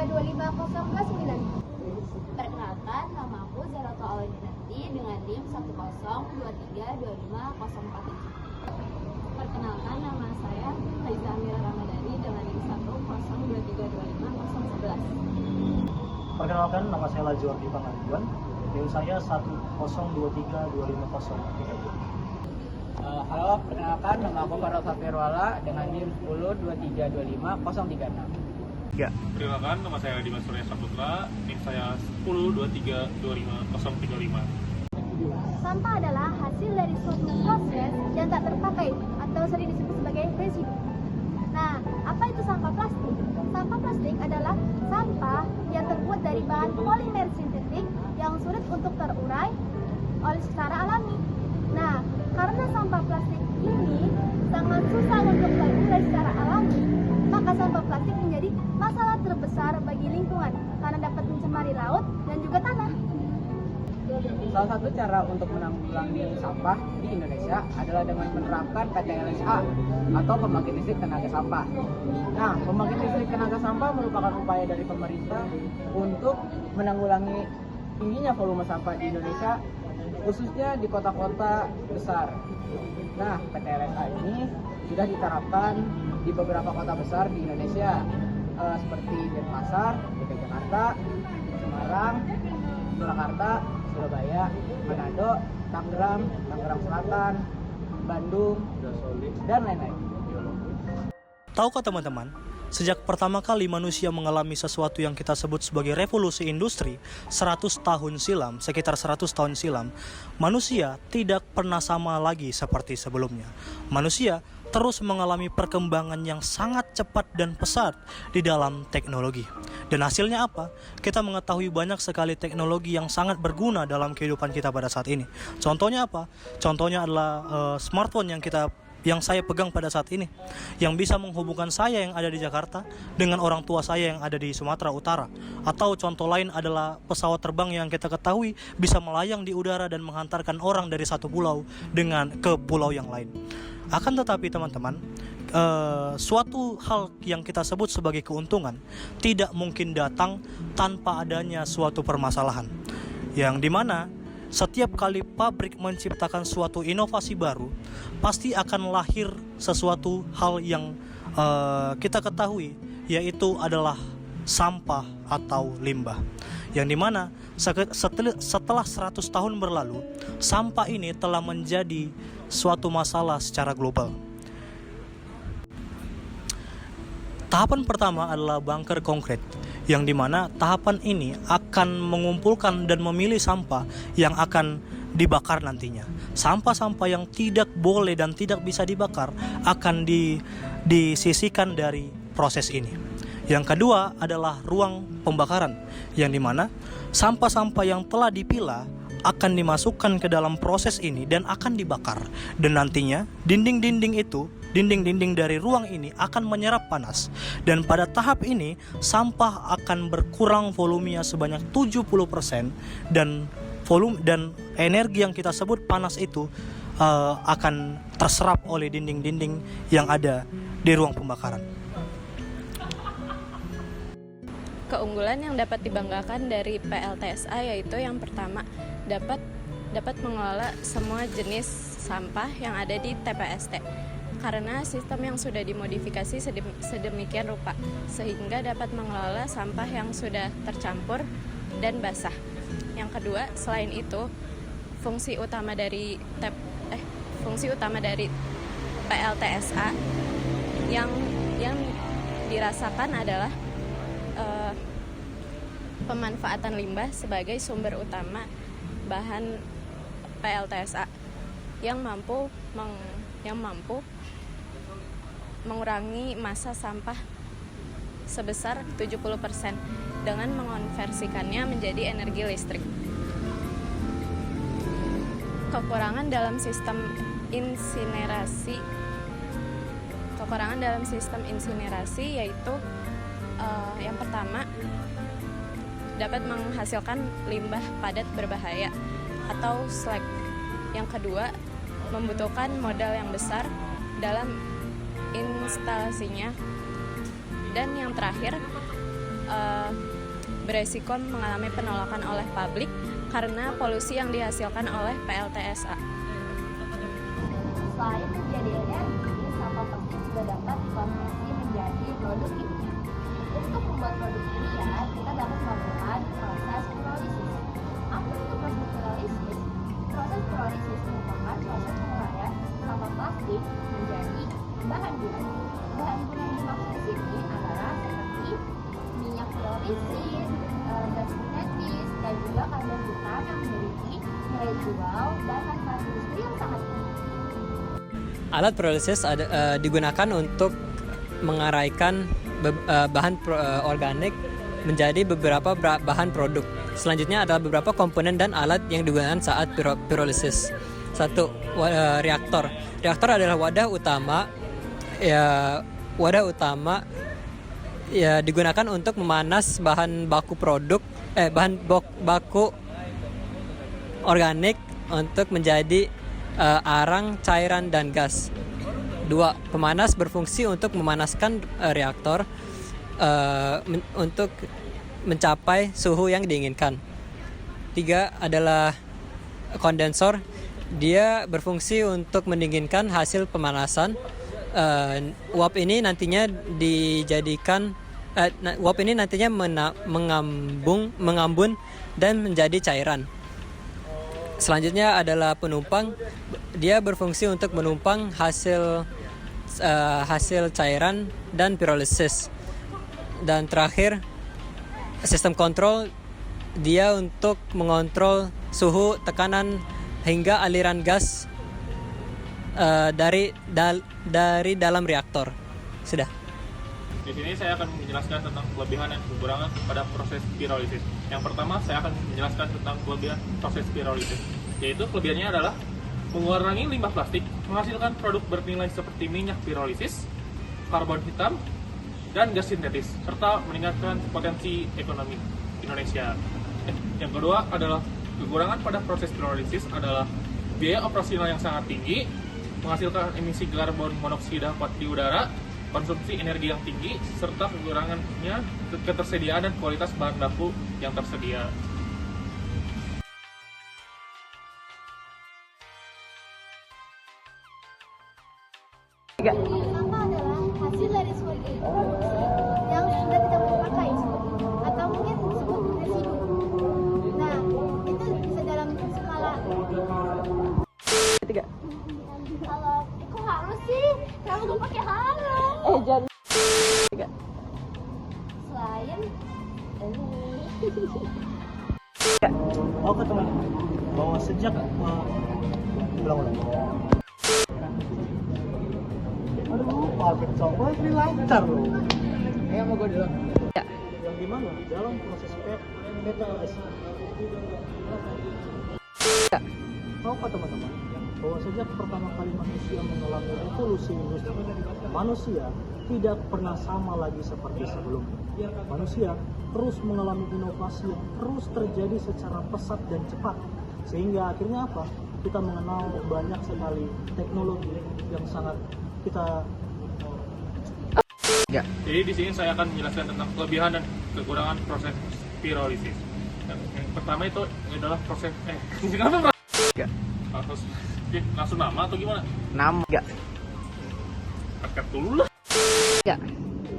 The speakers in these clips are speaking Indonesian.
2525029. Perkenalkan, nama aku Zarato Aulininati dengan NIM 102325047. Perkenalkan, nama saya Faiza Amira Ramadhani dengan NIM 102325011. Perkenalkan, nama saya Lajuardi Pangaribuan, NIM saya 102325037. Halo, perkenalkan nama aku Farol Safirwala dengan NIM 102325036. Perkenalkan, nama saya Dimas Surya Saputra, NIM saya 102325035. Sampah adalah hasil dari suatu proses yang tak terpakai atau sering disebut sebagai residu. Nah, apa itu sampah plastik? Sampah plastik adalah sampah yang terbuat dari bahan polimer sintetik yang sulit untuk terurai oleh secara alami. Nah, karena sampah plastik ini sangat susah untuk terurai secara alami, maka sampah plastik menjadi masalah terbesar bagi lingkungan karena dapat mencemari laut dan juga tanah. Salah satu cara untuk menanggulangi sampah di Indonesia adalah dengan menerapkan PTLSA atau pembangkit listrik tenaga sampah. Nah, pembangkit listrik tenaga sampah merupakan upaya dari pemerintah untuk menanggulangi tingginya volume sampah di Indonesia, khususnya di kota-kota besar. Nah, PTLSA ini sudah diterapkan di beberapa kota besar di Indonesia, seperti Denpasar, DKI Jakarta, Semarang, Surakarta, Surabaya, Manado, Tangerang Selatan, Bandung, dan lain-lain. Tahukah teman-teman, sejak pertama kali manusia mengalami sesuatu yang kita sebut sebagai revolusi industri 100 tahun silam, sekitar 100 tahun silam, manusia tidak pernah sama lagi seperti sebelumnya. Manusia terus mengalami perkembangan yang sangat cepat dan pesat di dalam teknologi. Dan hasilnya apa? Kita mengetahui banyak sekali teknologi yang sangat berguna dalam kehidupan kita pada saat ini. Contohnya apa? Contohnya adalah smartphone yang saya pegang pada saat ini, yang bisa menghubungkan saya yang ada di Jakarta dengan orang tua saya yang ada di Sumatera Utara. Atau contoh lain adalah pesawat terbang yang kita ketahui bisa melayang di udara dan menghantarkan orang dari satu pulau ke pulau yang lain. Akan tetapi teman-teman, suatu hal yang kita sebut sebagai keuntungan tidak mungkin datang tanpa adanya suatu permasalahan, yang dimana setiap kali pabrik menciptakan suatu inovasi baru, pasti akan lahir sesuatu hal yang kita ketahui, yaitu adalah sampah atau limbah. Yang dimana setelah 100 tahun berlalu, sampah ini telah menjadi suatu masalah secara global. Tahapan pertama adalah bunker konkret, yang dimana tahapan ini akan mengumpulkan dan memilih sampah yang akan dibakar nantinya. Sampah-sampah yang tidak boleh dan tidak bisa dibakar akan disisihkan dari proses ini. Yang kedua adalah ruang pembakaran, yang dimana sampah-sampah yang telah dipilah akan dimasukkan ke dalam proses ini dan akan dibakar. Dan nantinya dinding-dinding dari ruang ini akan menyerap panas. Dan pada tahap ini sampah akan berkurang volumenya sebanyak 70%, dan energi yang kita sebut panas itu akan terserap oleh dinding-dinding yang ada di ruang pembakaran. Keunggulan yang dapat dibanggakan dari PLTSA yaitu yang pertama, dapat mengelola semua jenis sampah yang ada di TPST karena sistem yang sudah dimodifikasi sedemikian rupa sehingga dapat mengelola sampah yang sudah tercampur dan basah. Yang kedua, selain itu, fungsi utama dari PLTSA yang dirasakan adalah pemanfaatan limbah sebagai sumber utama bahan PLTSA yang mampu mengurangi massa sampah sebesar 70% dengan mengonversikannya menjadi energi listrik. Kekurangan dalam sistem insinerasi yaitu yang pertama, dapat menghasilkan limbah padat berbahaya atau slag. Yang kedua, membutuhkan modal yang besar dalam instalasinya. Dan yang terakhir, beresiko mengalami penolakan oleh publik karena polusi yang dihasilkan oleh PLTSA. Selain menjadi energi, sampah plastik juga dapat dikonversi menjadi produk kimia. Untuk membuat produk kimia, kita dapat melakukan proses pirolisis. Apa itu proses pirolisis? Proses pirolisis merupakan proses penguraian sampah plastik menjadi bahan guna. Bahan guna yang dimaksud di sini adalah seperti minyak pirolisis, gas sintetis, dan juga karbon butan yang memiliki nilai jual dan manfaat industri yang sangat tinggi. Alat pirolisis digunakan untuk mengarahkan bahan organik menjadi beberapa bahan produk. Selanjutnya adalah beberapa komponen dan alat yang digunakan saat pirolisis. 1. Reaktor. Reaktor adalah wadah utama digunakan untuk memanas bahan baku organik untuk menjadi arang, cairan, dan gas. 2. Pemanas berfungsi untuk memanaskan reaktor untuk mencapai suhu yang diinginkan. 3. Adalah kondensor. Dia berfungsi untuk mendinginkan hasil pemanasan. Uap ini nantinya mengambun dan menjadi cairan. Selanjutnya adalah penumpang. Dia berfungsi untuk menumpang hasil cairan dan pirolisis. Dan terakhir, sistem kontrol. Dia untuk mengontrol suhu, tekanan, hingga aliran gas dari dalam reaktor. Sudah. Di sini saya akan menjelaskan tentang kelebihan dan kekurangan pada proses pirolisis. Yang pertama, saya akan menjelaskan tentang kelebihan proses pirolisis, yaitu kelebihannya adalah mengurangi limbah plastik, menghasilkan produk bernilai seperti minyak pirolisis, karbon hitam, dan gas sintetis, serta meningkatkan potensi ekonomi Indonesia. Yang kedua adalah kekurangan pada proses pirolisis adalah biaya operasional yang sangat tinggi, menghasilkan emisi karbon monoksida di udara, konsumsi energi yang tinggi, serta kekurangannya ketersediaan dan kualitas bahan baku yang tersedia. Sampah adalah hasil dari suatu produksi yang sudah tidak terpakai atau mungkin disebut residu. Nah, itu bisa dalam skala. 3. Kalau kok harus sih? Kenapa gue pakai harus? Jangan. 3. Selain Oke teman-teman, bahwa sejak ulang-ulang. Aduh, pabrik coklat ini lancar loh. Mau gue dulu. Yang dimana dalam proses PLTS. Tahukah teman-teman bahwa sejak pertama kali manusia mengalami revolusi industri, manusia tidak pernah sama lagi seperti sebelumnya. Manusia terus mengalami inovasi yang terus terjadi secara pesat dan cepat, sehingga akhirnya apa? Kita mengenal banyak sekali teknologi yang sangat kita. Jadi di sini saya akan menjelaskan tentang kelebihan dan kekurangan proses pirolisis. Yang pertama itu adalah proses kenapa? Langsung nama atau gimana? Nama. Paket dulu lah.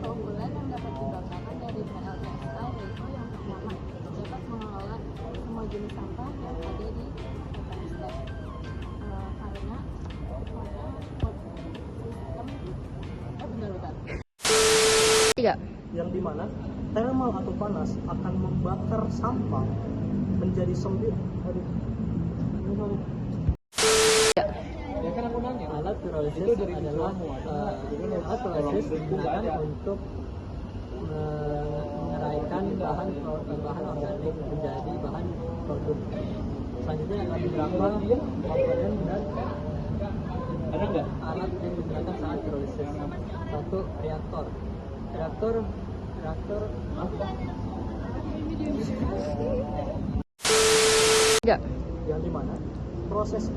Keunggulan yang dapat dibanggakan dari PLTSA yaitu yang pertama, dapat mengelola semua jenis sampah yang ada di TPST. Karena sistem 3. Yang dimana thermal atau panas akan membakar sampah menjadi sempit. Alat pirolisis adalah alat pirolisis digunakan untuk mengeraikan bahan organik menjadi bahan produk. Selanjutnya ada beberapa komponen dan alat yang digunakan saat pirolisis. 1. Reaktor. Yang dimana proses